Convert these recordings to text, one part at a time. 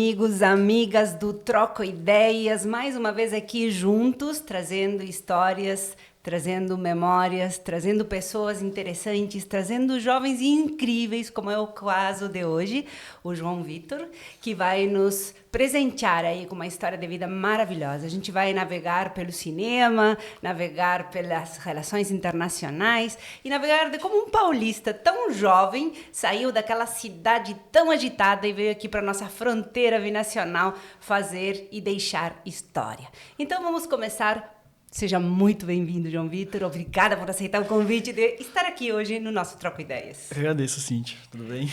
amigos, amigas do Troco Ideias, mais uma vez aqui juntos, trazendo histórias, trazendo memórias, trazendo pessoas interessantes, trazendo jovens incríveis, como é o caso de hoje, o João Vitor, que vai nos presentear aí com uma história de vida maravilhosa. A gente vai navegar pelo cinema, navegar pelas relações internacionais e navegar de como um paulista tão jovem saiu daquela cidade tão agitada e veio aqui para nossa fronteira binacional fazer e deixar história. Então vamos começar. Seja muito bem-vindo, João Vitor. Obrigada por aceitar o convite de estar aqui hoje no nosso Troco Ideias. Eu agradeço, Cíntia. Tudo bem?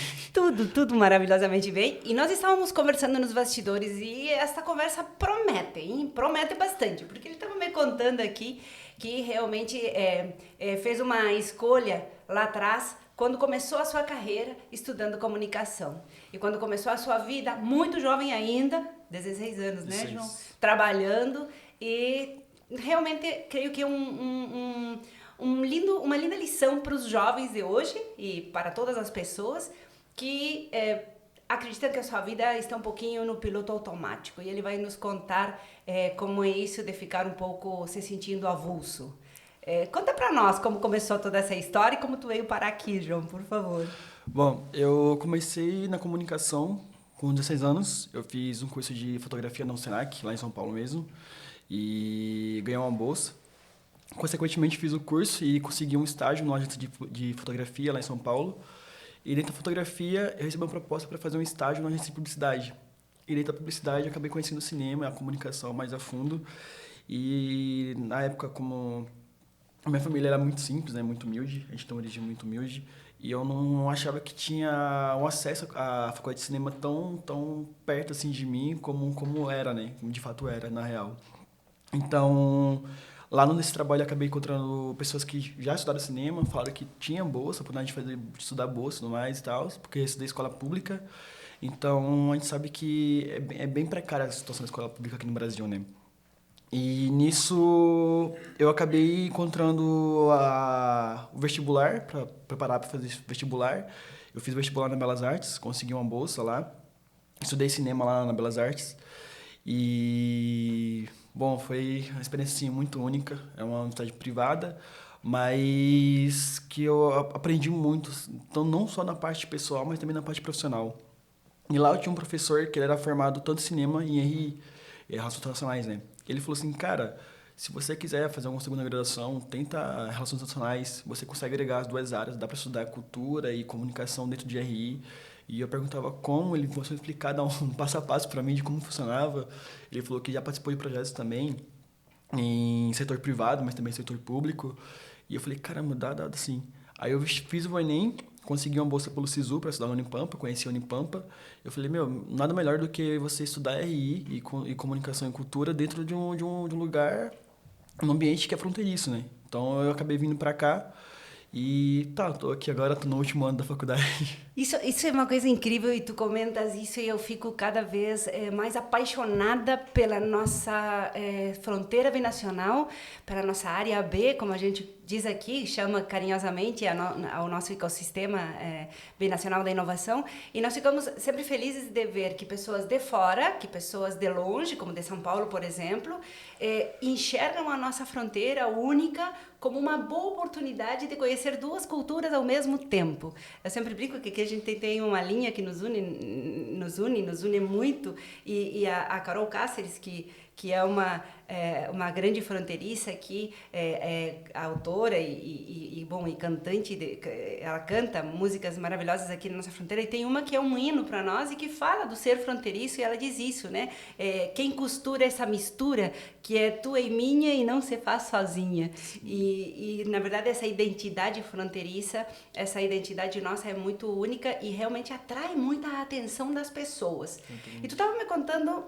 Tudo maravilhosamente bem. E nós estávamos conversando nos bastidores e essa conversa promete, hein? Promete bastante, porque ele estava me contando aqui que realmente fez uma escolha lá atrás quando começou a sua carreira estudando comunicação. E quando começou a sua vida, muito jovem ainda, 16 anos, né, João? Trabalhando e... realmente, creio que uma linda lição para os jovens de hoje e para todas as pessoas que acreditam que a sua vida está um pouquinho no piloto automático. E ele vai nos contar como é isso de ficar um pouco se sentindo avulso. Conta para nós como começou toda essa história e como tu veio parar aqui, João, por favor. Bom, eu comecei na comunicação com 16 anos. Eu fiz um curso de fotografia no Senac, lá em São Paulo mesmo. E ganhei uma bolsa. Consequentemente, fiz o curso e consegui um estágio numa agência de fotografia lá em São Paulo. E dentro da fotografia, eu recebi uma proposta para fazer um estágio numa agência de publicidade. E dentro da publicidade, eu acabei conhecendo o cinema, a comunicação mais a fundo. E na época, como a minha família era muito simples, né, muito humilde, a gente tem uma origem muito humilde, e eu não achava que tinha um acesso à faculdade de cinema tão perto assim de mim como era, né, como de fato era, na real. Então, lá nesse trabalho eu acabei encontrando pessoas que já estudaram cinema, falaram que tinha bolsa, por a gente estudar bolsa e tudo mais e tal, porque eu estudei escola pública. Então, a gente sabe que é bem precária a situação da escola pública aqui no Brasil, né? E nisso eu acabei encontrando o vestibular, para preparar para fazer vestibular. Eu fiz vestibular na Belas Artes, consegui uma bolsa lá, estudei cinema lá na Belas Artes. E, bom, foi uma experiência assim, muito única. É uma universidade privada, mas que eu aprendi muito, então não só na parte pessoal, mas também na parte profissional. E lá eu tinha um professor que ele era formado tanto em cinema e em RI, Relações Internacionais, né? Ele falou assim, cara, se você quiser fazer alguma segunda graduação, tenta Relações Internacionais, você consegue agregar as duas áreas, dá para estudar cultura e comunicação dentro de RI. E eu perguntava como, ele começou a explicar, dar um passo a passo para mim de como funcionava. Ele falou que já participou de projetos também em setor privado, mas também setor público. E eu falei, caramba, dá sim. Aí eu fiz o Enem, consegui uma bolsa pelo SISU para estudar na Unipampa, conheci a Unipampa. Eu falei, meu, nada melhor do que você estudar RI e comunicação e cultura dentro de um lugar, um ambiente que é fronteiriço, né? Então eu acabei vindo para cá e tô aqui agora, tô no último ano da faculdade. Isso é uma coisa incrível e tu comentas isso e eu fico cada vez mais apaixonada pela nossa fronteira binacional, pela nossa área B, como a gente diz aqui, chama carinhosamente ao nosso ecossistema binacional da inovação. E nós ficamos sempre felizes de ver que pessoas de fora, que pessoas de longe, como de São Paulo, por exemplo, enxergam a nossa fronteira única como uma boa oportunidade de conhecer duas culturas ao mesmo tempo. Eu sempre brinco que a gente tem uma linha que nos une muito, e a Carol Cáceres, que é uma grande fronteiriça aqui, é autora e cantante, ela canta músicas maravilhosas aqui na nossa fronteira, e tem uma que é um hino para nós e que fala do ser fronteiriço, e ela diz isso, né? Quem costura essa mistura que é tua e minha e não se faz sozinha. E na verdade, essa identidade fronteiriça, essa identidade nossa é muito única e realmente atrai muita atenção das pessoas. Entendi. E tu estava me contando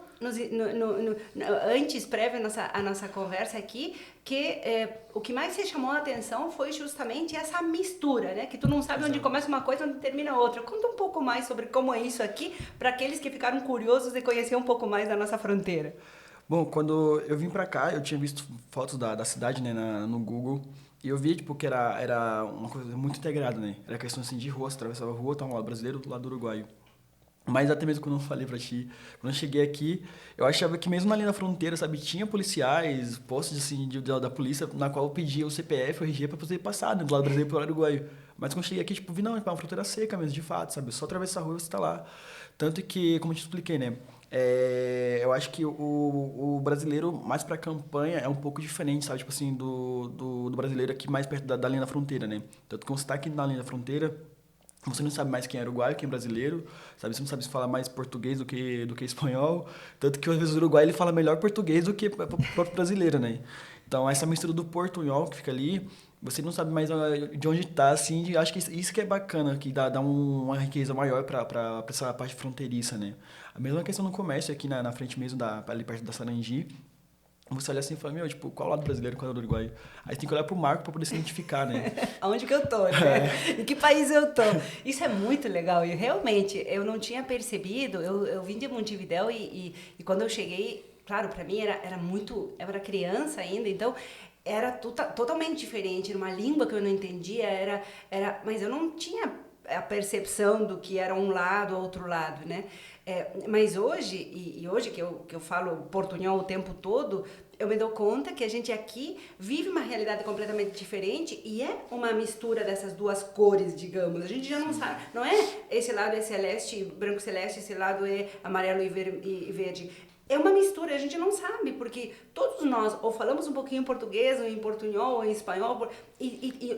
antes, prévio a nossa conversa aqui, que o que mais se chamou a atenção foi justamente essa mistura, né? Que tu não sabe onde começa uma coisa e onde termina outra. Conta um pouco mais sobre como é isso aqui, para aqueles que ficaram curiosos de conhecer um pouco mais da nossa fronteira. Bom, quando eu vim pra cá, eu tinha visto fotos da cidade, né, no Google, e eu vi, tipo, que era uma coisa muito integrada, né? Era questão, assim, de rua, você atravessava a rua, tava um lado brasileiro, do lado uruguaio. Mas até mesmo quando eu falei pra ti, quando eu cheguei aqui, eu achava que mesmo ali na fronteira, sabe, tinha policiais, postos assim, da polícia, na qual eu pedia o CPF, o RG pra poder passar, né, do lado brasileiro pro lado uruguaio. Mas quando eu cheguei aqui, tipo, vi, não, é uma fronteira seca mesmo, de fato, sabe, só atravessar a rua e você tá lá. Tanto que, como eu te expliquei, né, eu acho que o brasileiro, mais pra campanha, é um pouco diferente, sabe, tipo assim, do brasileiro aqui mais perto da linha da fronteira, né. Tanto que quando você tá aqui na linha da fronteira, você não sabe mais quem é uruguaio, quem é brasileiro, sabe? Você não sabe se fala mais português do que espanhol. Tanto que, às vezes, o Uruguai ele fala melhor português do que o próprio brasileiro, né? Então, essa mistura do portunhol que fica ali, você não sabe mais de onde está, assim. Acho que isso que é bacana, que dá uma riqueza maior para essa parte fronteiriça, né? A mesma questão no comércio, aqui na frente mesmo, ali perto da Sarandi. Você olha assim e fala, meu, tipo, qual lado brasileiro, qual lado uruguaio? Aí você tem que olhar pro marco para poder se identificar, né? Aonde que eu tô, né? Em que país eu tô? Isso é muito legal e realmente eu não tinha percebido. Eu vim de Montevidéu e quando eu cheguei, claro, para mim era muito, eu era criança ainda, então era totalmente diferente, era uma língua que eu não entendia, mas eu não tinha a percepção do que era um lado ou outro lado, né? Mas hoje, e hoje que eu falo portunhol o tempo todo, eu me dou conta que a gente aqui vive uma realidade completamente diferente e é uma mistura dessas duas cores, digamos. A gente já não sabe, não é esse lado é celeste, branco celeste, esse lado é amarelo e verde. É uma mistura, a gente não sabe, porque todos nós ou falamos um pouquinho em português, ou em portunhol, ou em espanhol,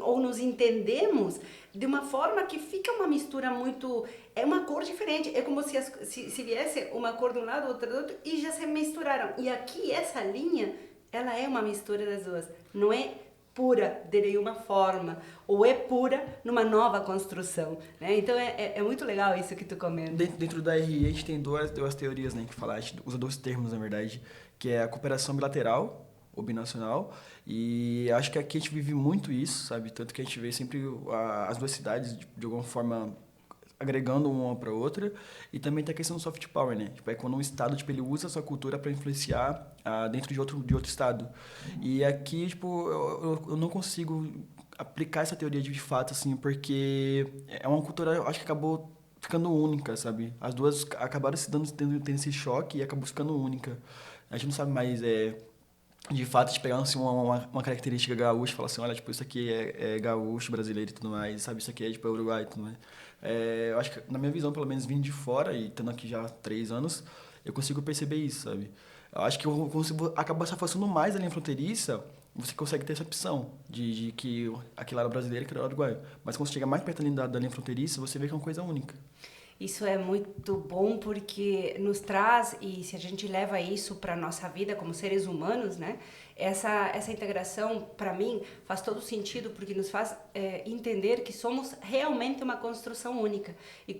ou nos entendemos de uma forma que fica uma mistura muito... É uma cor diferente, é como se viesse uma cor de um lado, outra do outro, e já se misturaram. E aqui, essa linha, ela é uma mistura das duas, não é pura de nenhuma forma, ou é pura numa nova construção, né? Então é muito legal isso que tu comenta. Dentro da RI, a gente tem duas teorias, né, que fala, a gente usa dois termos, na verdade, que é a cooperação bilateral ou binacional, e acho que aqui a gente vive muito isso, sabe? Tanto que a gente vê sempre as duas cidades, de alguma forma, agregando uma para outra, e também tem a questão do soft power, né? Tipo, é quando um estado, tipo, ele usa a sua cultura para influenciar dentro de outro estado. E aqui, tipo, eu não consigo aplicar essa teoria de fato, assim, porque é uma cultura, eu acho que acabou ficando única, sabe? As duas acabaram tendo esse choque e acabou ficando única. A gente não sabe mais, de fato, de pegar assim, uma característica gaúcha e falar assim, olha, tipo, isso aqui é gaúcho, brasileiro e tudo mais, sabe? Isso aqui é, tipo, Uruguai e tudo mais. Eu acho que, na minha visão, pelo menos, vindo de fora e estando aqui já há 3 anos, eu consigo perceber isso, sabe? Eu acho que eu consigo acabar se afastando mais da linha fronteiriça, você consegue ter essa opção de que aquele lado brasileiro e aquele lado uruguaio. Mas quando você chega mais perto da linha fronteiriça, você vê que é uma coisa única. Isso é muito bom porque nos traz, e se a gente leva isso para a nossa vida como seres humanos, né? Essa integração, para mim, faz todo sentido porque nos faz entender que somos realmente uma construção única. E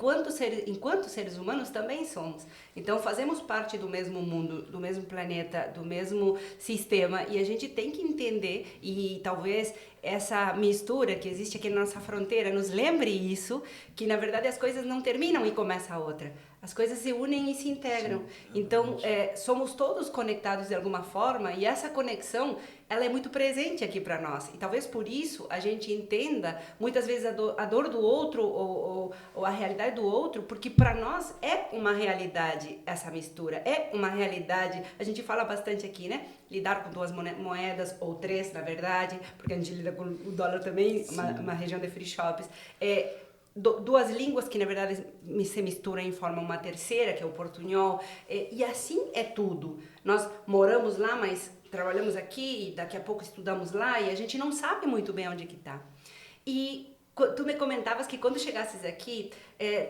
enquanto seres humanos também somos. Então, fazemos parte do mesmo mundo, do mesmo planeta, do mesmo sistema, e a gente tem que entender, e talvez essa mistura que existe aqui na nossa fronteira nos lembre isso, que na verdade as coisas não terminam e começa a outra. As coisas se unem e se integram. Sim, então, somos todos conectados de alguma forma e essa conexão, ela é muito presente aqui para nós. E talvez por isso a gente entenda muitas vezes a dor do outro ou a realidade do outro, porque para nós é uma realidade essa mistura, é uma realidade. A gente fala bastante aqui, né? Lidar com duas moedas, ou três, na verdade, porque a gente lida com o dólar também, uma região de free shops. Duas línguas que na verdade se misturam e formam uma terceira, que é o portunhol, e assim é tudo. Nós moramos lá, mas trabalhamos aqui, e daqui a pouco estudamos lá, e a gente não sabe muito bem onde que está. E tu me comentavas que quando chegasses aqui,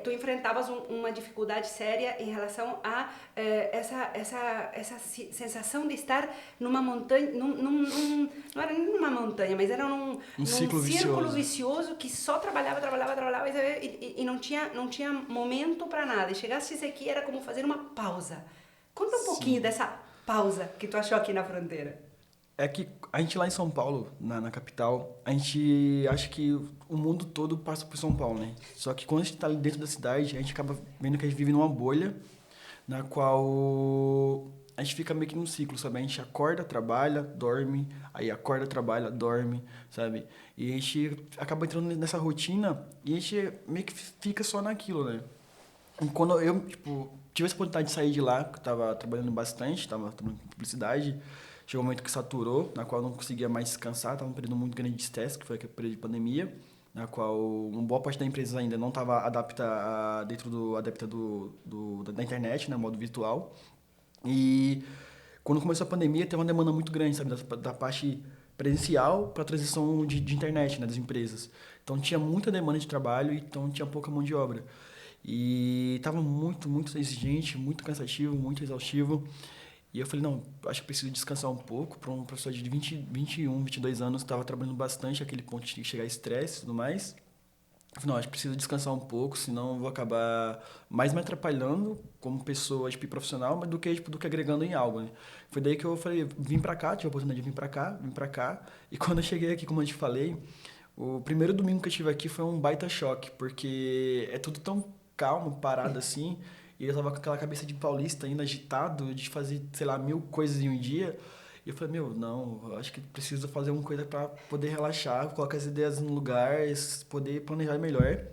tu enfrentavas uma dificuldade séria em relação a essa sensação de estar numa montanha, não era numa montanha, mas era num círculo vicioso que só trabalhava e não tinha momento para nada. E chegasses aqui era como fazer uma pausa. Conta um pouquinho dessa pausa que tu achou aqui na fronteira. É que a gente lá em São Paulo, na capital, a gente acha que o mundo todo passa por São Paulo, né? Só que quando a gente tá ali dentro da cidade, a gente acaba vendo que a gente vive numa bolha, na qual a gente fica meio que num ciclo, sabe? A gente acorda, trabalha, dorme, aí acorda, trabalha, dorme, sabe? E a gente acaba entrando nessa rotina e a gente meio que fica só naquilo, né? E quando eu, tipo, tive essa oportunidade de sair de lá, que eu tava trabalhando bastante, tava trabalhando com publicidade, chegou um momento que saturou, na qual eu não conseguia mais descansar, tava num período muito grande de estresse, que foi aquele período de pandemia, na qual uma boa parte da empresa ainda não estava adapta da internet, né, modo virtual. E quando começou a pandemia, teve uma demanda muito grande, sabe, da parte presencial para a transição de internet, né, das empresas. Então tinha muita demanda de trabalho e então tinha pouca mão de obra. E estava muito, muito exigente, muito cansativo, muito exaustivo. E eu falei, não, acho que preciso descansar um pouco. Para um professor de 21, 22 anos, estava trabalhando bastante, aquele ponto de chegar a estresse e tudo mais. Eu falei, não, acho que preciso descansar um pouco, senão eu vou acabar mais me atrapalhando como pessoa, tipo, profissional, mas do que agregando em algo, né? Foi daí que eu falei, vim pra cá, tive a oportunidade de vim pra cá. E quando eu cheguei aqui, como eu te falei, o primeiro domingo que eu estive aqui foi um baita choque, porque é tudo tão calmo, parado assim, e eu tava com aquela cabeça de paulista ainda agitado, de fazer, sei lá, 1000 coisas em um dia. E eu falei, meu, não, eu acho que preciso fazer uma coisa para poder relaxar, colocar as ideias no lugar, poder planejar melhor.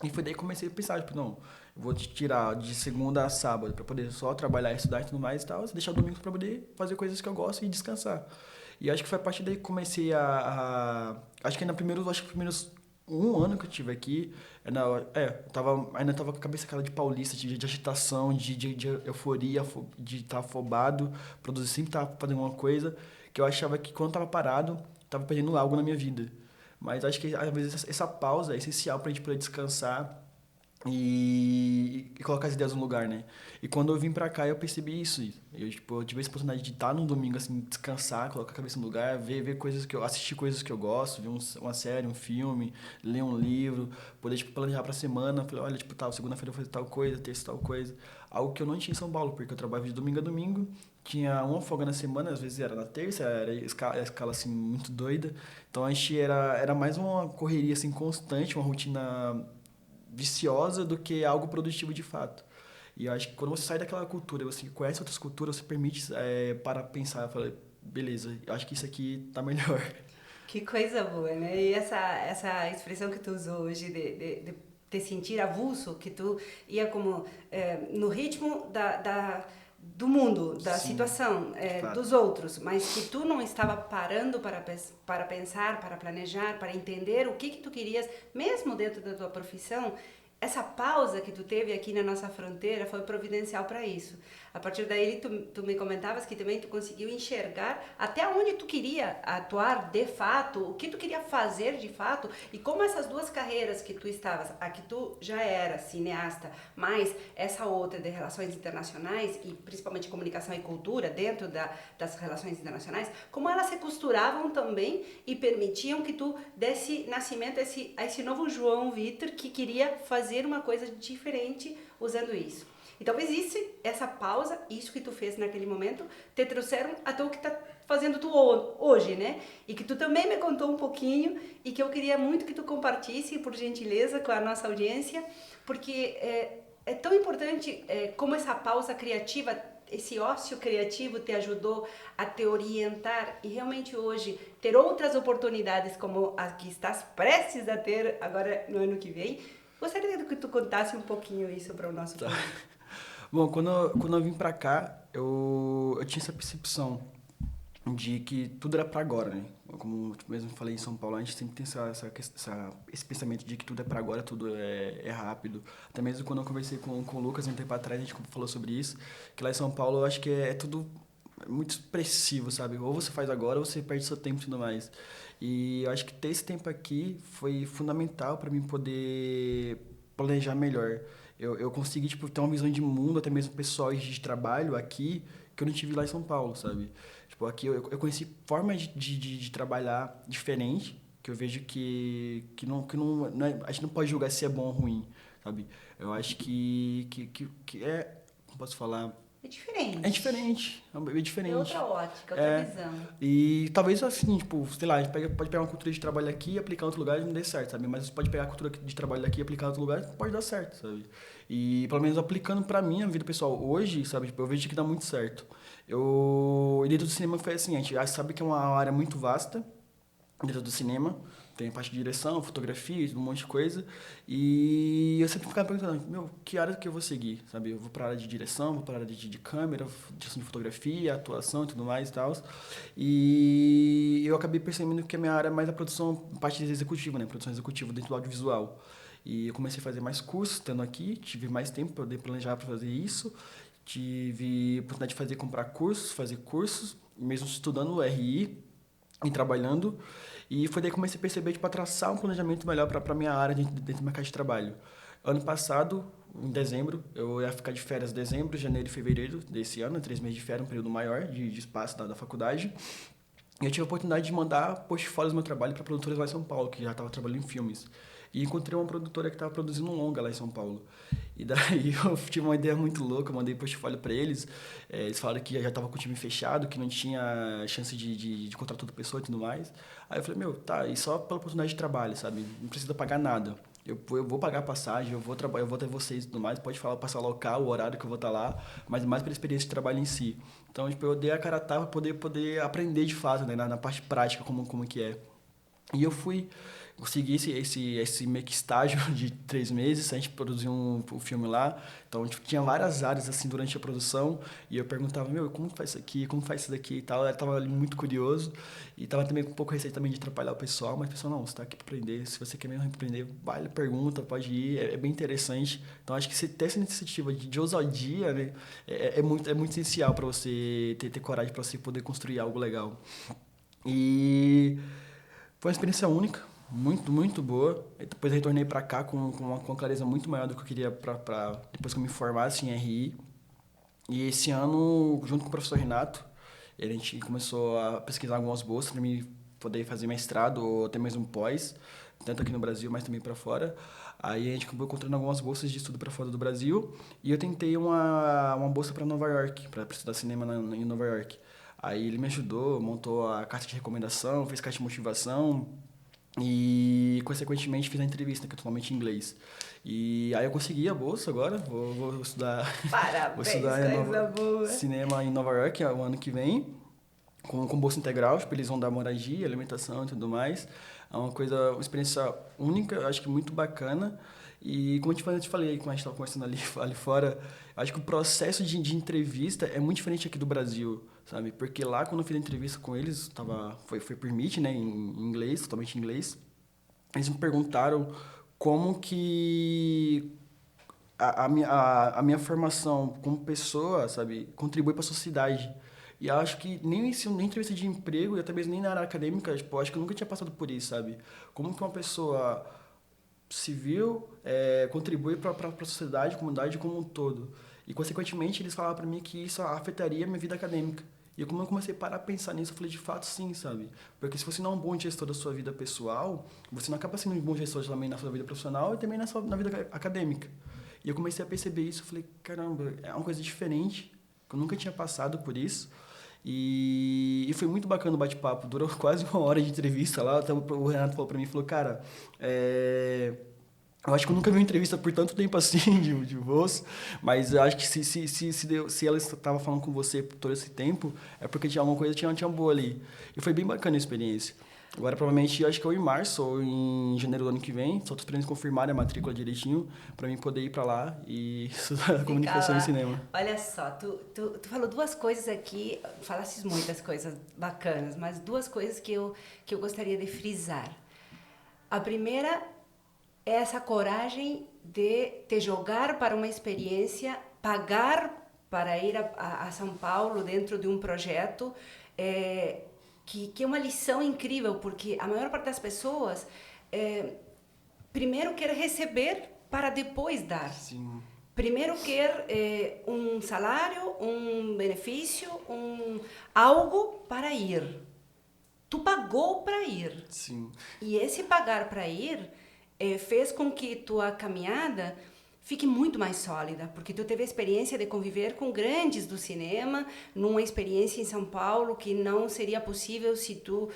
E foi daí que comecei a pensar, tipo, não, eu vou te tirar de segunda a sábado para poder só trabalhar, estudar e tudo mais e tal, deixar domingo para poder fazer coisas que eu gosto e descansar. E acho que foi a partir daí que comecei acho que acho que primeiros um ano que eu tive aqui, ainda tava com a cabeça cara de paulista, de agitação, de euforia, de estar afobado, produzir sempre estar fazendo uma coisa, que eu achava que quando eu tava parado, tava perdendo algo na minha vida. Mas acho que às vezes essa pausa é essencial pra gente poder descansar e colocar as ideias no lugar, né? E quando eu vim pra cá, eu percebi isso. Eu, tipo, eu tive essa oportunidade de estar num domingo, assim, descansar, colocar a cabeça no lugar, ver coisas assistir coisas que eu gosto, ver uma série, um filme, ler um livro, poder, tipo, planejar pra semana. Falei, olha, tipo, tal, segunda-feira eu vou fazer tal coisa, terça tal coisa. Algo que eu não tinha em São Paulo, porque eu trabalhava de domingo a domingo, tinha uma folga na semana, às vezes era na terça, era a escala, assim, muito doida. Então a gente era mais uma correria, assim, constante, uma rotina viciosa do que algo produtivo de fato. E eu acho que quando você sai daquela cultura, você conhece outras culturas, você permite para pensar, fala, beleza, eu acho que isso aqui tá melhor. Que coisa boa, né? E essa expressão que tu usou hoje de te sentir avulso, que tu ia como no ritmo do mundo, da Sim, situação, de fato. dos outros, mas que tu não estava parando para pensar, para planejar, para entender o que tu querias, mesmo dentro da tua profissão. Essa pausa que tu teve aqui na nossa fronteira foi providencial para isso. A partir daí, tu me comentavas que também tu conseguiu enxergar até onde tu queria atuar de fato, o que tu queria fazer de fato, e como essas duas carreiras que tu estavas, a que tu já era cineasta, mais essa outra de relações internacionais, e principalmente comunicação e cultura, dentro das relações internacionais, como elas se costuravam também e permitiam que tu desse nascimento a esse novo João Vitor que queria fazer uma coisa diferente usando isso. E talvez essa pausa, isso que tu fez naquele momento, te trouxeram até o que tá fazendo tu hoje, né? E que tu também me contou um pouquinho e que eu queria muito que tu compartilhasse, por gentileza, com a nossa audiência, porque é tão importante como essa pausa criativa, esse ócio criativo te ajudou a te orientar e realmente hoje ter outras oportunidades como as que estás prestes a ter agora no ano que vem. Gostaria que tu contasse um pouquinho isso para o nosso Tá. público. Bom, quando eu vim pra cá, eu tinha essa percepção de que tudo era pra agora, né? Como eu mesmo falei em São Paulo, a gente sempre tem esse pensamento de que tudo é pra agora, tudo é rápido. Até mesmo quando eu conversei com o Lucas um tempo atrás, a gente falou sobre isso, que lá em São Paulo eu acho que é tudo muito expressivo, sabe? Ou você faz agora ou você perde seu tempo e tudo mais. E eu acho que ter esse tempo aqui foi fundamental para mim poder planejar melhor. Eu consegui, tipo, ter uma visão de mundo, até mesmo pessoal e de trabalho aqui, que eu não tive lá em São Paulo, sabe? Tipo, aqui eu conheci formas de trabalhar diferente, que eu vejo não a gente não pode julgar se é bom ou ruim, sabe? Eu acho que é, como posso falar? É diferente. É diferente, é É diferente. outra ótica, outra É, visão. e talvez assim, tipo, sei lá, a gente pode pegar uma cultura de trabalho aqui e aplicar em outro lugar e não dê certo, sabe? Mas você pode pegar a cultura de trabalho daqui e aplicar em outro lugar e pode dar certo, sabe? E pelo menos aplicando pra minha vida pessoal hoje, sabe? Tipo, eu vejo que dá muito certo. E dentro do cinema foi assim, a gente já sabe que é uma área muito vasta, dentro do cinema. Tem a parte de direção, fotografia, um monte de coisa. E eu sempre ficava perguntando, meu, que área que eu vou seguir, sabe? Eu vou para a área de direção, vou para a área de câmera, direção de fotografia, atuação e tudo mais e tal. E eu acabei percebendo que a minha área é mais a produção, parte executiva, né? Produção executiva dentro do audiovisual. E eu comecei a fazer mais cursos, estando aqui, tive mais tempo para poder planejar para fazer isso. Tive a oportunidade de fazer cursos, mesmo estudando o RI e trabalhando. E foi daí que comecei a perceber, tipo, a traçar um planejamento melhor para a minha área dentro do mercado de trabalho. Ano passado, em dezembro, eu ia ficar de férias em dezembro, janeiro e fevereiro desse ano, 3 meses de férias, um período maior de espaço da faculdade. E eu tive a oportunidade de mandar portfólios do meu trabalho para produtoras lá em São Paulo, que já estava trabalhando em filmes. E encontrei uma produtora que estava produzindo um longa lá em São Paulo. E daí eu tive uma ideia muito louca, eu mandei portfólio para eles. Eles falaram que já estava com o time fechado, que não tinha chance de contratar outra pessoa e tudo mais. Aí eu falei, meu, tá, e só pela oportunidade de trabalho, sabe? Não precisa pagar nada. Eu vou pagar a passagem, eu vou até vocês e tudo mais, pode falar, passar o local, o horário que eu vou estar lá, mas mais pela experiência de trabalho em si. Então, tipo, eu dei a cara a tapa para poder aprender de fato, né, na parte prática, como que é. E eu consegui esse meio que estágio de 3 meses, a gente produziu um filme lá, então tipo, tinha várias áreas assim durante a produção, e eu perguntava, meu, como faz isso aqui, como faz isso daqui e tal, eu tava ali muito curioso, e tava também com um pouco receio também de atrapalhar o pessoal, mas o pessoal, não, você tá aqui para aprender, se você quer mesmo aprender, vai, pergunta, pode ir, é bem interessante. Então acho que você ter essa iniciativa de ousadia, né, é muito essencial para você ter coragem para você poder construir algo legal. E foi uma experiência única, muito, muito boa. E depois eu retornei para cá com uma clareza muito maior do que eu queria depois que eu me formasse em RI. E esse ano, junto com o professor Renato, a gente começou a pesquisar algumas bolsas para mim poder fazer mestrado ou até mesmo pós, tanto aqui no Brasil, mas também para fora. Aí a gente acabou encontrando algumas bolsas de estudo para fora do Brasil e eu tentei uma bolsa para Nova York, para estudar cinema em Nova York. Aí ele me ajudou, montou a carta de recomendação, fez carta de motivação e, consequentemente, fiz a entrevista, que é totalmente em inglês. E aí eu consegui a bolsa agora, vou estudar, vou Parabéns, estudar coisa boa. cinema em Nova York o ano que vem, com bolsa integral, tipo, eles vão dar moradia, alimentação e tudo mais. É uma experiência única, eu acho que muito bacana. E como eu te falei, quando a gente estava conversando ali fora, eu acho que o processo de entrevista é muito diferente aqui do Brasil, sabe? Porque lá, quando eu fiz a entrevista com eles, foi por Meet, né, em inglês, totalmente em inglês, eles me perguntaram como que a minha formação como pessoa, sabe, contribui para a sociedade. E eu acho que nem entrevista de emprego e até mesmo nem na área acadêmica, tipo, eu acho que eu nunca tinha passado por isso, sabe? Como que uma pessoa civil contribui para a sociedade, comunidade como um todo. E, consequentemente, eles falaram para mim que isso afetaria a minha vida acadêmica. E como eu comecei a parar a pensar nisso, eu falei, de fato, sim, sabe? Porque se você não é um bom gestor da sua vida pessoal, você não acaba sendo um bom gestor também na sua vida profissional e também na vida acadêmica. E eu comecei a perceber isso, eu falei, caramba, é uma coisa diferente, que eu nunca tinha passado por isso. E foi muito bacana o bate-papo, durou quase 1 hora de entrevista lá, até o Renato falou pra mim, falou, cara, eu acho que eu nunca vi uma entrevista por tanto tempo assim de voz, mas eu acho que se ela estava falando com você por todo esse tempo, é porque tinha alguma coisa, tinha boa ali. E foi bem bacana a experiência. Agora, provavelmente, eu acho que ou em março ou em janeiro do ano que vem, só tô esperando confirmar a matrícula direitinho para mim poder ir para lá e estudar comunicação e cinema. Olha só, tu falou 2 coisas aqui, falaste muitas coisas bacanas, mas 2 coisas que eu gostaria de frisar. A primeira é essa coragem de te jogar para uma experiência, pagar para ir a São Paulo dentro de um projeto que é uma lição incrível, porque a maior parte das pessoas primeiro quer receber para depois dar. Sim. Primeiro quer um salário, um benefício, algo para ir. Tu pagou para ir. Sim. E esse pagar para ir fez com que tua caminhada fique muito mais sólida, porque tu teve a experiência de conviver com grandes do cinema, numa experiência em São Paulo que não seria possível se tu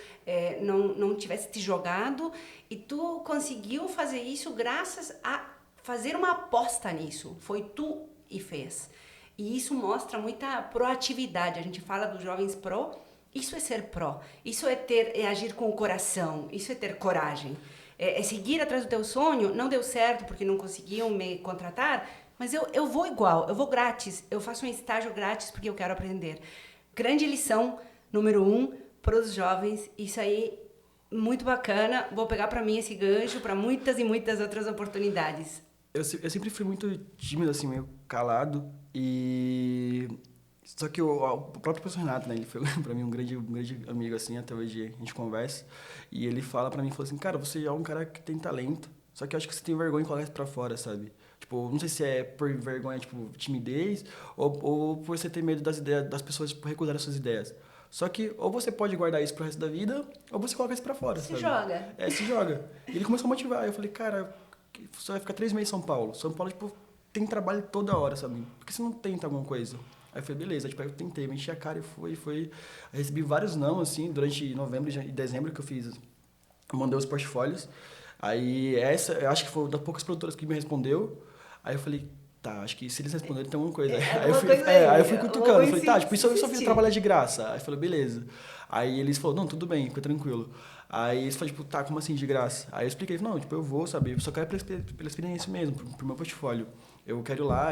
não tivesse te jogado, e tu conseguiu fazer isso graças a fazer uma aposta nisso. Foi tu e fez. E isso mostra muita proatividade. A gente fala dos jovens pro, Isso é ser pró, isso é agir com o coração, isso é ter coragem. É seguir atrás do teu sonho. Não deu certo porque não conseguiam me contratar, mas eu vou igual, eu vou grátis, eu faço um estágio grátis porque eu quero aprender. Grande lição, número 1, para os jovens, isso aí, muito bacana, vou pegar para mim esse gancho para muitas e muitas outras oportunidades. Eu sempre fui muito tímido, assim, meio calado. E... Só que o próprio professor Renato, né? Ele foi pra mim um grande amigo, assim, até hoje a gente conversa. E ele fala pra mim, falou assim, cara, você é um cara que tem talento, só que eu acho que você tem vergonha de colocar isso pra fora, sabe? Tipo, não sei se é por vergonha, tipo, timidez, ou por você ter medo das ideias, das pessoas, tipo, recusarem as suas ideias. Só que ou você pode guardar isso pro resto da vida, ou você coloca isso pra fora, Se sabe? joga. Se joga. E ele começou a motivar. Eu falei, cara, você vai ficar 3 meses em São Paulo. São Paulo, tipo, tem trabalho toda hora, sabe? Por que você não tenta alguma coisa? Aí eu falei, beleza. Tipo, aí eu tentei, me enchi a cara e foi. Aí recebi vários não, assim, durante novembro e dezembro que eu fiz. Eu mandei os portfólios. Aí eu acho que foi uma das poucas produtoras que me respondeu. Aí eu falei, tá, acho que se eles responderem tem alguma coisa. Aí eu fui cutucando. Eu falei, tá, tipo, isso eu só fiz trabalhar de graça. Aí eu falei, beleza. Aí eles falaram, não, tudo bem, fica tranquilo. Aí eles falaram, tipo, tá, como assim de graça? Aí eu expliquei, não, tipo, eu vou, sabe, eu só quero pela experiência mesmo, pro meu portfólio. Eu quero ir lá,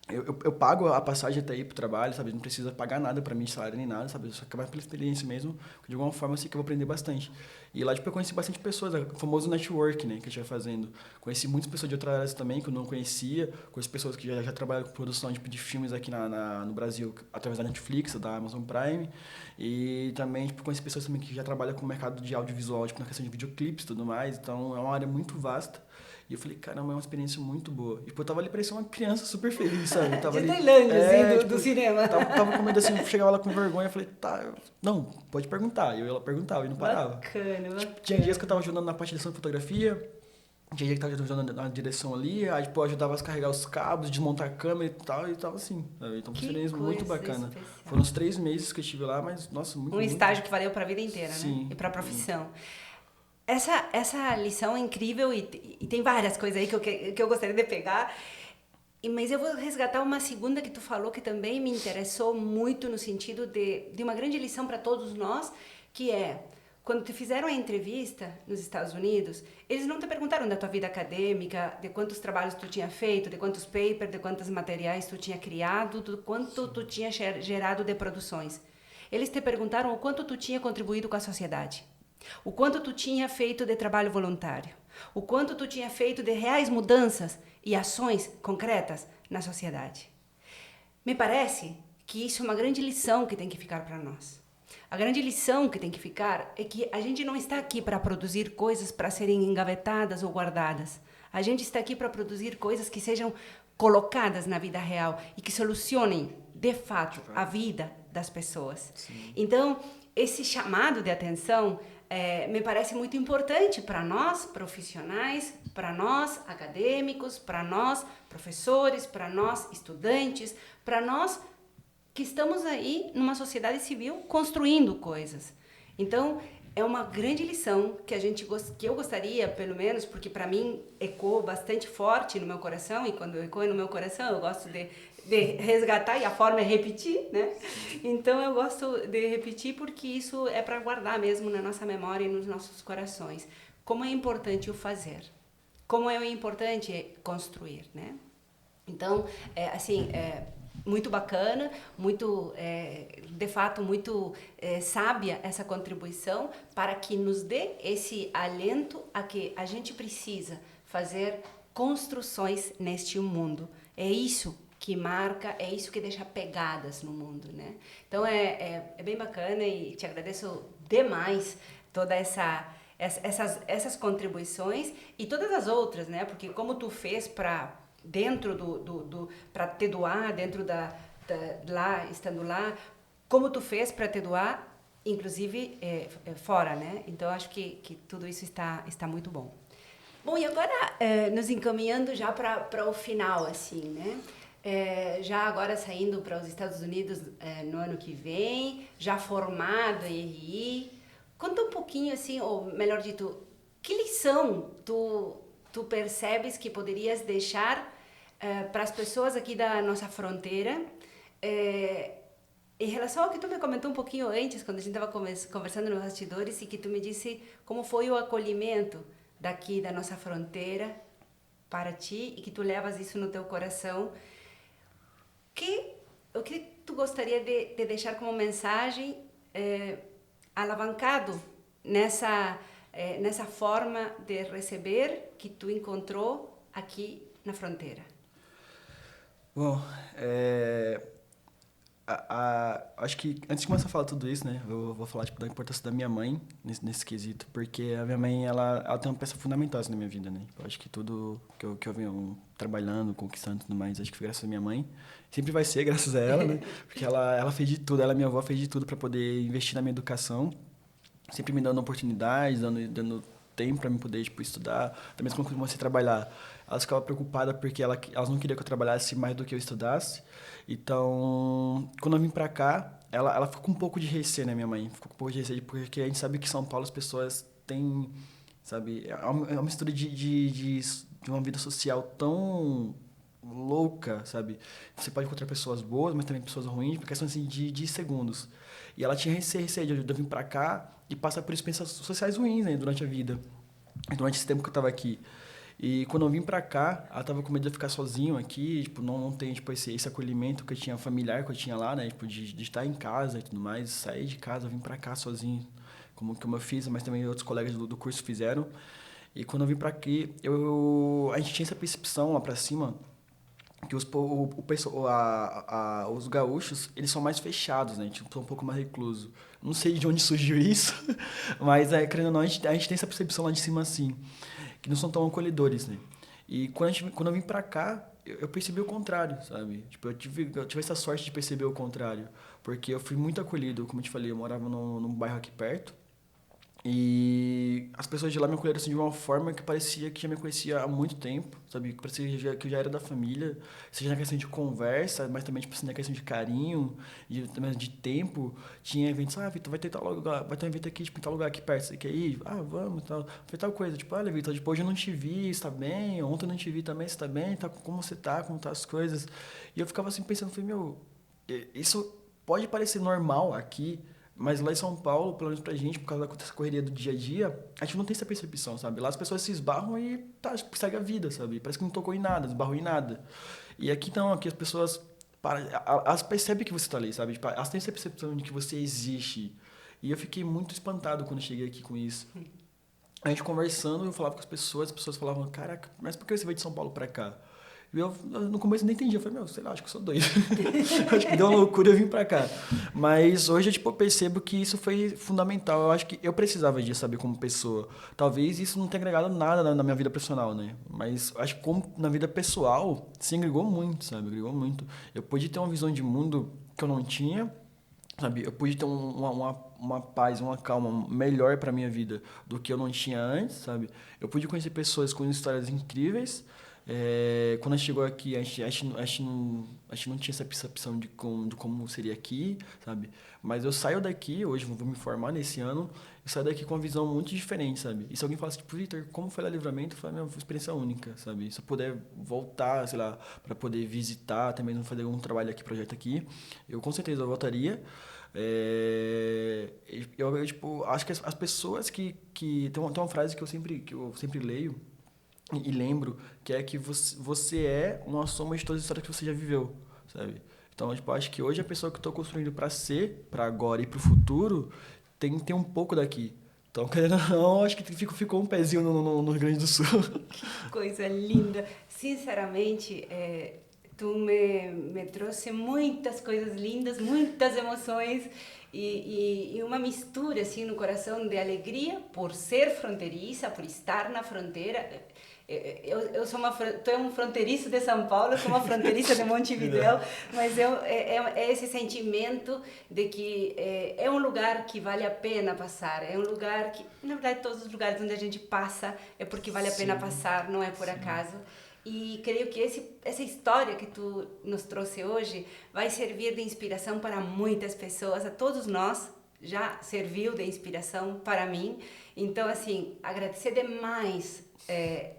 eu pago a passagem até ir pro trabalho, sabe? Não precisa pagar nada pra mim, salário nem nada, sabe? Eu só quero pela experiência mesmo, porque de alguma forma eu sei que eu vou aprender bastante. E lá, tipo, eu conheci bastante pessoas, o famoso network, né, que a gente vai fazendo. Conheci muitas pessoas de outras áreas também, que eu não conhecia. Conheci pessoas que já trabalham com produção de filmes aqui no Brasil, através da Netflix, da Amazon Prime. E também, tipo, conheci pessoas também que já trabalham com o mercado de audiovisual, tipo, na questão de videoclipes e tudo mais. Então, é uma área muito vasta. E eu falei, caramba, é uma experiência muito boa. E, pô, eu tava ali parecendo uma criança super feliz, sabe? Eu tava De ali... Tailândia, assim, tipo, do cinema. tava com medo, assim, chegava lá com vergonha, eu falei, tá, não, pode perguntar. E eu ia lá perguntava e não parava. Bacana. Tinha dias que eu tava ajudando na parte de edição de fotografia, tinha dia que eu tava ajudando na direção ali, aí, tipo, eu ajudava a carregar os cabos, desmontar a câmera e tava assim, sabe? Então, foi uma experiência muito bacana. Especial. Foram uns 3 meses que eu estive lá, mas, nossa, muito, Um muito... estágio que valeu para a vida inteira, Sim, né? E para a profissão. Essa lição é incrível e tem várias coisas aí que eu gostaria de pegar. Mas eu vou resgatar uma segunda que tu falou que também me interessou muito no sentido de uma grande lição para todos nós, que é, quando te fizeram a entrevista nos Estados Unidos, eles não te perguntaram da tua vida acadêmica, de quantos trabalhos tu tinha feito, de quantos papers, de quantos materiais tu tinha criado, do quanto tu tinha gerado de produções. Eles te perguntaram o quanto tu tinha contribuído com a sociedade. O quanto tu tinha feito de trabalho voluntário, o quanto tu tinha feito de reais mudanças e ações concretas na sociedade. Me parece que isso é uma grande lição que tem que ficar para nós. A grande lição que tem que ficar é que a gente não está aqui para produzir coisas para serem engavetadas ou guardadas. A gente está aqui para produzir coisas que sejam colocadas na vida real e que solucionem, de fato, a vida das pessoas. Sim. Então, esse chamado de atenção me parece muito importante para nós profissionais, para nós acadêmicos, para nós professores, para nós estudantes, para nós que estamos aí numa sociedade civil construindo coisas. Então, é uma grande lição que eu gostaria, pelo menos, porque para mim ecoou bastante forte no meu coração, e quando ecoa no meu coração eu gosto de resgatar, e a forma é repetir, né? Então eu gosto de repetir porque isso é para guardar mesmo na nossa memória e nos nossos corações. Como é importante o fazer, como é importante construir, né? Então, muito bacana, muito, de fato, muito sábia essa contribuição para que nos dê esse alento a que a gente precisa fazer construções neste mundo. É isso que marca, é isso que deixa pegadas no mundo, né? Então é bem bacana e te agradeço demais toda essas contribuições e todas as outras, né? Porque como tu fez para dentro para te doar, dentro lá, estando lá, como tu fez para te doar, inclusive fora, né? Então acho que tudo isso está muito bom. Bom, e agora nos encaminhando já para o final, assim, né? Já agora saindo para os Estados Unidos no ano que vem, já formado em RI, conta um pouquinho assim, ou melhor dito, que lição tu percebes que poderias deixar para as pessoas aqui da nossa fronteira em relação ao que tu me comentou um pouquinho antes, quando a gente estava conversando nos bastidores, e que tu me disse como foi o acolhimento daqui da nossa fronteira para ti, e que tu levas isso no teu coração, o que tu gostaria de deixar como mensagem alavancado nessa forma de receber que tu encontrou aqui na fronteira? Bom, acho que antes de começar a falar tudo isso, né, eu vou falar tipo, da importância da minha mãe nesse quesito, porque a minha mãe, ela tem uma peça fundamental assim, na minha vida, né? Eu acho que tudo que eu venho trabalhando, conquistando e tudo mais, acho que foi graças à minha mãe. Sempre vai ser graças a ela, né? Porque ela fez de tudo, minha avó, fez de tudo para poder investir na minha educação, sempre me dando oportunidades, dando tempo para me poder tipo, estudar. Também quando eu comecei a trabalhar, elas ficavam preocupadas porque elas não queriam que eu trabalhasse mais do que eu estudasse. Então, quando eu vim para cá, ela ficou com um pouco de receio, né, minha mãe? Ficou com um pouco de receio porque a gente sabe que em São Paulo as pessoas têm, sabe, é uma mistura de uma vida social tão louca, sabe? Você pode encontrar pessoas boas, mas também pessoas ruins, por questão assim, de segundos. E ela tinha receio de eu vir pra cá e passar por experiências sociais ruins, né, durante a vida. Durante esse tempo que eu tava aqui. E quando eu vim pra cá, ela tava com medo de eu ficar sozinho aqui, tipo, não ter, tipo, esse acolhimento que eu tinha familiar, que eu tinha lá, né, tipo, de estar em casa e tudo mais, sair de casa, eu vim pra cá sozinho, como eu fiz, mas também outros colegas do curso fizeram. E quando eu vim pra aqui, a gente tinha essa percepção lá pra cima, que os gaúchos, eles são mais fechados, né? Tipo, são um pouco mais reclusos. Não sei de onde surgiu isso, mas, querendo ou não, a gente tem essa percepção lá de cima, assim, que não são tão acolhedores, né? E quando eu vim pra cá, eu percebi o contrário, sabe? Tipo, eu tive essa sorte de perceber o contrário, porque eu fui muito acolhido, como eu te falei, eu morava num bairro aqui perto, e as pessoas de lá me acolheram assim, de uma forma que parecia que já me conhecia há muito tempo, sabe? Que parecia que eu já era da família, seja na questão de conversa, mas também tipo, assim, na questão de carinho, também de tempo. Tinha eventos, Vitor, vai ter tal lugar, vai ter um evento aqui, tipo, em tal lugar aqui perto, você quer ir? Ah, vamos, tal. Foi tal coisa, tipo, olha, Vitor, tipo, hoje eu não te vi, você tá bem? Ontem eu não te vi também, você tá bem? Tá, como você tá? Como tá as coisas? E eu ficava assim pensando, falei, meu, isso pode parecer normal aqui, mas lá em São Paulo, pelo menos pra gente, por causa dessa correria do dia a dia, a gente não tem essa percepção, sabe? Lá as pessoas se esbarram e tá, tipo, segue a vida, sabe? Parece que não tocou em nada, esbarrou em nada. E aqui não, aqui as pessoas elas percebem que você tá ali, sabe? Tipo, elas têm essa percepção de que você existe. E eu fiquei muito espantado quando eu cheguei aqui com isso. A gente conversando, eu falava com as pessoas falavam, caraca, mas por que você veio de São Paulo pra cá? E eu, no começo, nem entendia. Eu falei, meu, sei lá, acho que eu sou doido. Acho que deu uma loucura eu vim pra cá. Mas hoje, tipo, eu percebo que isso foi fundamental. Eu acho que eu precisava disso, sabe, como pessoa. Talvez isso não tenha agregado nada na minha vida profissional, né? Mas acho que como na vida pessoal, sim, agregou muito, sabe? Agregou muito. Eu pude ter uma visão de mundo que eu não tinha, sabe? Eu pude ter uma paz, uma calma melhor para minha vida do que eu não tinha antes, sabe? Eu pude conhecer pessoas com histórias incríveis. Quando a gente chegou aqui, a gente não tinha essa percepção de como seria aqui, sabe? Mas eu saio daqui, hoje vou me formar nesse ano, eu saio daqui com uma visão muito diferente, sabe? E se alguém falasse, tipo, Vitor, como foi lá o Livramento? Eu falo, meu, foi uma experiência única, sabe? Se eu puder voltar, sei lá, para poder visitar, também fazer algum trabalho aqui, projeto aqui, eu com certeza voltaria. Tipo, acho que as pessoas tem uma frase que eu sempre leio e lembro, que é que você é uma soma de todas as histórias que você já viveu, sabe? Então, tipo, acho que hoje a pessoa que eu estou construindo para ser, para agora e para o futuro, tem que ter um pouco daqui. Então, querendo ou não, acho que ficou um pezinho no Rio Grande do Sul. Que coisa linda! Sinceramente, tu me trouxe muitas coisas lindas, muitas emoções e uma mistura assim no coração de alegria por ser fronteiriça, por estar na fronteira. Eu sou um fronteiriço de São Paulo, sou uma fronteiriça de Montevidéu, mas é esse sentimento de que é um lugar que vale a pena passar, é um lugar que, na verdade, todos os lugares onde a gente passa é porque vale a pena passar, não é por acaso. E creio que essa história que tu nos trouxe hoje vai servir de inspiração para muitas pessoas, a todos nós, já serviu de inspiração para mim. Então, assim, agradecer demais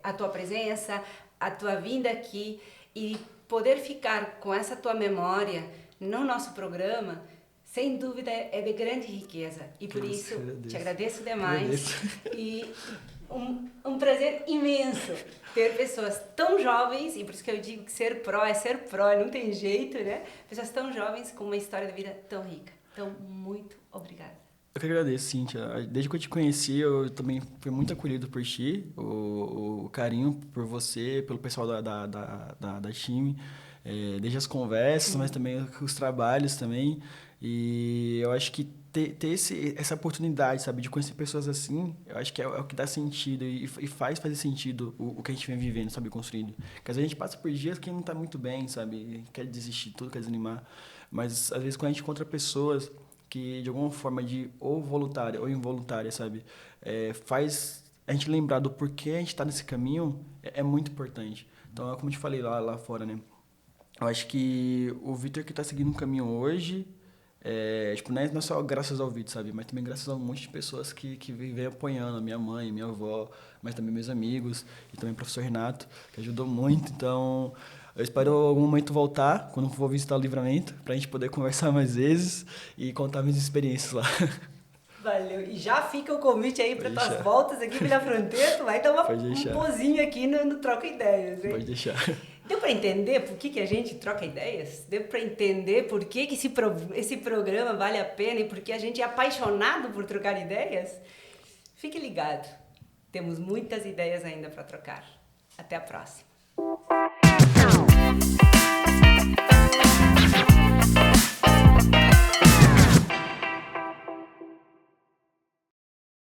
a tua presença, a tua vinda aqui e poder ficar com essa tua memória no nosso programa Sem dúvida, é de grande riqueza. E por isso, te agradeço demais. E um prazer imenso ter pessoas tão jovens, e por isso que eu digo que ser pró, não tem jeito, né? Pessoas tão jovens com uma história de vida tão rica. Então, muito obrigada. Eu que agradeço, Cíntia. Desde que eu te conheci, eu também fui muito acolhido por ti, o carinho por você, pelo pessoal da time, desde as conversas, mas também os trabalhos também. E eu acho que ter essa oportunidade, sabe, de conhecer pessoas assim, eu acho que é o que dá sentido e faz fazer sentido o que a gente vem vivendo, sabe, construindo. Porque às vezes a gente passa por dias que não tá muito bem, sabe, quer desistir de tudo, quer desanimar. Mas às vezes quando a gente encontra pessoas que de alguma forma ou voluntária ou involuntária, sabe, faz a gente lembrar do porquê a gente está nesse caminho, é muito importante. Então, é como eu te falei lá fora, né? Eu acho que o Vitor que está seguindo um caminho hoje, tipo, não é só graças ao Vitor, sabe? Mas também graças a um monte de pessoas que vem apoiando, minha mãe, minha avó, mas também meus amigos, e também o professor Renato, que ajudou muito. Então, eu espero em algum momento voltar, quando for visitar o Livramento, pra gente poder conversar mais vezes e contar minhas experiências lá. Valeu. E já fica o convite aí para tuas voltas aqui pela fronteira, tu vai dar um pozinho aqui no Troca Ideias, hein? Pode deixar. Deu para entender por que a gente troca ideias? Deu para entender por que esse programa vale a pena e por que a gente é apaixonado por trocar ideias? Fique ligado. Temos muitas ideias ainda para trocar. Até a próxima.